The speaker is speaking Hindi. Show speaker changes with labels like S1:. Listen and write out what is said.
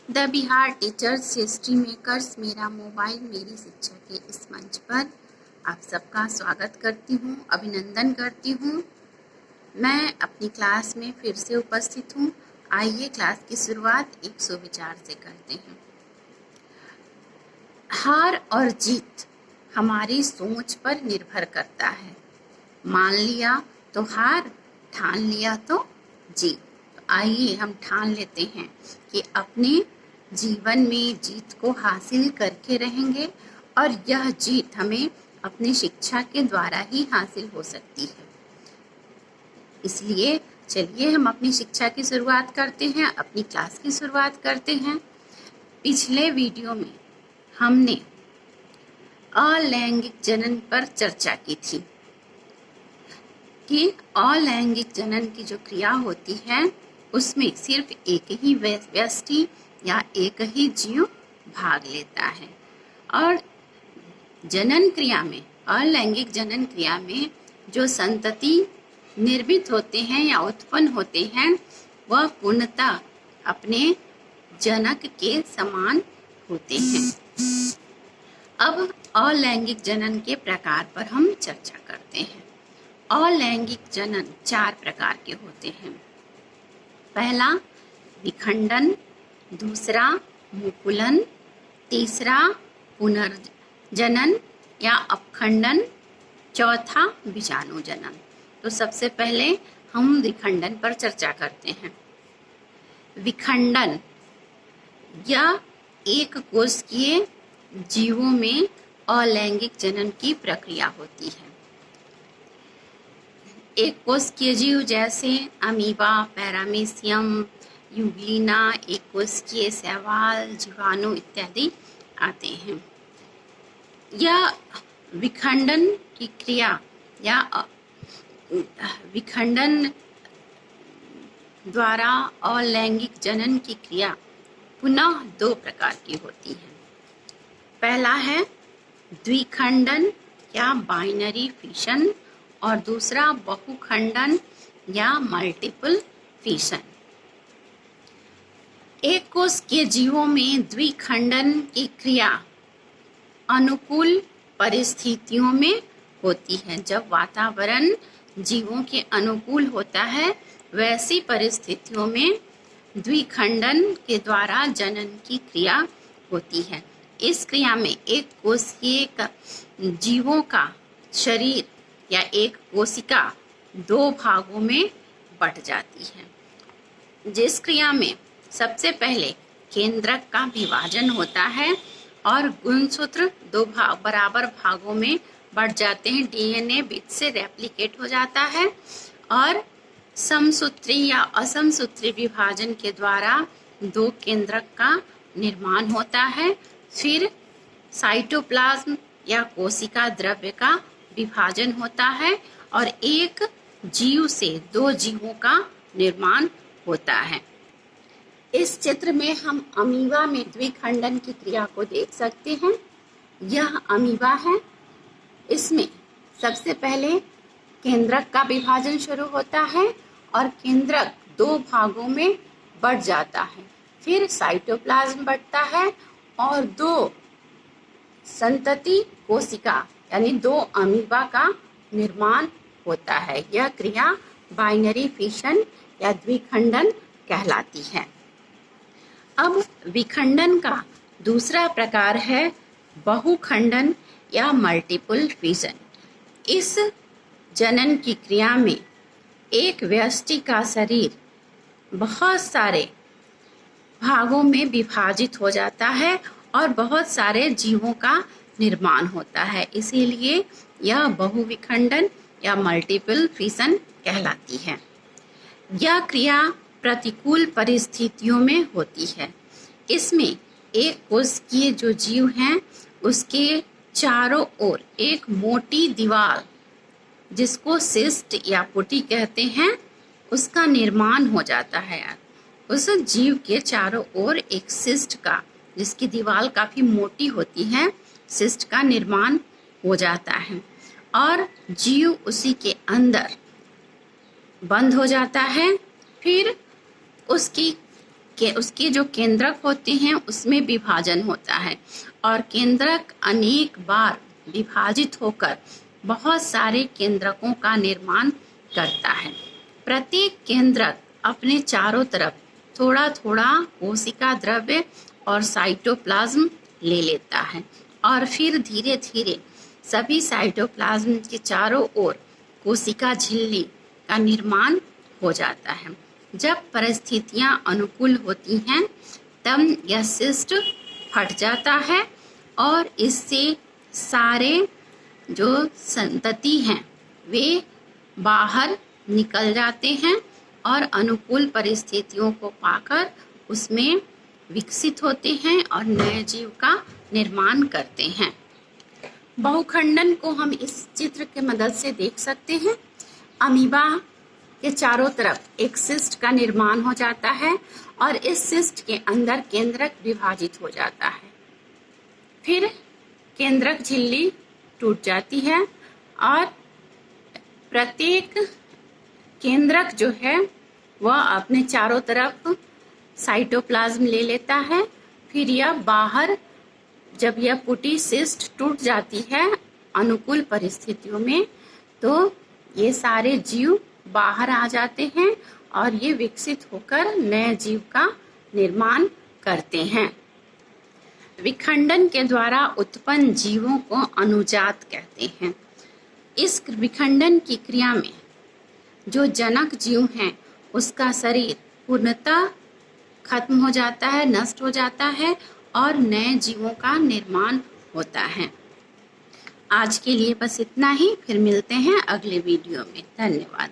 S1: The Bihar teachers history makers मेरा मोबाइल मेरी शिक्षा के इस मंच पर आप सबका स्वागत करती हूँ, अभिनंदन करती हूँ। मैं अपनी क्लास में फिर से उपस्थित हूँ। आइए क्लास की शुरुआत एक सुविचार से करते हैं। हार और जीत हमारी सोच पर निर्भर करता है। मान लिया तो हार, ठान लिया तो जीत। तो आइए हम ठान लेते हैं कि अपने जीवन में जीत को हासिल करके रहेंगे और यह जीत हमें अपनी शिक्षा के द्वारा ही हासिल हो सकती है। इसलिए चलिए हम अपनी शिक्षा की शुरुआत करते हैं, अपनी क्लास की शुरुआत करते हैं। पिछले वीडियो में हमने अलैंगिक जनन पर चर्चा की थी कि अलैंगिक जनन की जो क्रिया होती है उसमें सिर्फ एक ही व्यष्टि या एक ही जीव भाग लेता है और जनन क्रिया में, अलैंगिक जनन क्रिया में जो संतति निर्मित होते हैं या उत्पन्न होते हैं वह पूर्णतः अपने जनक के समान होते हैं। अब अलैंगिक जनन के प्रकार पर हम चर्चा करते हैं। अलैंगिक जनन 4 प्रकार के होते हैं। पहला विखंडन, दूसरा मुकुलन, तीसरा पुनर्जनन या अपखंडन, चौथा विषाणु जनन। तो सबसे पहले हम विखंडन पर चर्चा करते हैं। विखंडन या एक कोशिकीय जीवों में अलैंगिक जनन की प्रक्रिया होती है। एक कोशिकीय जीव जैसे अमीबा, पैरामीशियम, यूग्लिना, एक कोशिकीय शैवाल, जीवाणु इत्यादि आते हैं। यह विखंडन की क्रिया या विखंडन द्वारा अलैंगिक जनन की क्रिया पुनः 2 प्रकार की होती है। पहला है द्विखंडन या बाइनरी फिशन और दूसरा बहुखंडन या मल्टीपल फिशन। एक कोश के जीवों में द्विखंडन की क्रिया अनुकूल परिस्थितियों में होती है। जब वातावरण जीवों के अनुकूल होता है वैसी परिस्थितियों में द्विखंडन के द्वारा जनन की क्रिया होती है। इस क्रिया में एक कोशिकीय जीवों का शरीर या एक कोशिका 2 भागों में बट जाती है। जिस क्रिया में सबसे पहले केंद्रक का विभाजन होता है और गुणसूत्र 2 बराबर भागों में बढ़ जाते हैं। डीएनए बीच से रेप्लिकेट हो जाता है और समसूत्री या असमसूत्री विभाजन के द्वारा 2 केंद्रक का निर्माण होता है। फिर साइटोप्लाज्म या कोशिका द्रव्य का विभाजन होता है और एक जीव से 2 जीवों का निर्माण होता है। इस चित्र में हम अमीबा में द्विखंडन की क्रिया को देख सकते हैं। यह अमीबा है। इसमें सबसे पहले केंद्रक का विभाजन शुरू होता है और केंद्रक 2 भागों में बढ़ जाता है। फिर साइटोप्लाज्म बढ़ता है और 2 संतति कोशिका यानी 2 अमीबा का निर्माण होता है। यह क्रिया बाइनरी फिशन या द्विखंडन कहलाती है। अब विखंडन का दूसरा प्रकार है बहुखंडन या मल्टीपल फिशन। इस जनन की क्रिया में एक व्यष्टि का शरीर बहुत सारे भागों में विभाजित हो जाता है और बहुत सारे जीवों का निर्माण होता है। इसीलिए यह बहुविखंडन या मल्टीपल फिशन कहलाती है। यह क्रिया प्रतिकूल परिस्थितियों में होती है। इसमें एक कोशिकीय जो जीव हैं उसके चारों ओर एक मोटी दीवार जिसको सिस्ट या पुटी कहते हैं उसका निर्माण हो जाता है। उस जीव के चारों ओर एक सिस्ट का, जिसकी दीवार काफी मोटी होती है, सिस्ट का निर्माण हो जाता है और जीव उसी के अंदर बंद हो जाता है। फिर उसकी उसके जो केंद्रक होते हैं उसमें विभाजन होता है और केंद्रक अनेक बार विभाजित होकर बहुत सारे केंद्रकों का निर्माण करता है। प्रत्येक केंद्रक अपने चारों तरफ थोड़ा थोड़ा कोशिका द्रव्य और साइटोप्लाज्म ले लेता है और फिर धीरे धीरे सभी साइटोप्लाज्म के चारों ओर कोशिका झिल्ली का निर्माण हो जाता है। जब परिस्थितियां अनुकूल होती हैं तब यह सिस्ट फट जाता है और इससे सारे जो संतति हैं वे बाहर निकल जाते हैं और अनुकूल परिस्थितियों को पाकर उसमें विकसित होते हैं और नए जीव का निर्माण करते हैं। बहुखंडन को हम इस चित्र के मदद से देख सकते हैं। अमीबा के चारों तरफ एक सिस्ट का निर्माण हो जाता है और इस सिस्ट के अंदर केंद्रक विभाजित हो जाता है। फिर केंद्रक झिल्ली टूट जाती है और प्रत्येक केंद्रक जो है वह अपने चारों तरफ साइटोप्लाज्म ले लेता है। फिर यह बाहर, जब यह पुटी सिस्ट टूट जाती है अनुकूल परिस्थितियों में, तो ये सारे जीव बाहर आ जाते हैं और ये विकसित होकर नए जीव का निर्माण करते हैं। विखंडन के द्वारा उत्पन्न जीवों को अनुजात कहते हैं। इस विखंडन की क्रिया में जो जनक जीव हैं उसका शरीर पूर्णतः खत्म हो जाता है, नष्ट हो जाता है और नए जीवों का निर्माण होता है। आज के लिए बस इतना ही, फिर मिलते हैं अगले वीडियो में। धन्यवाद।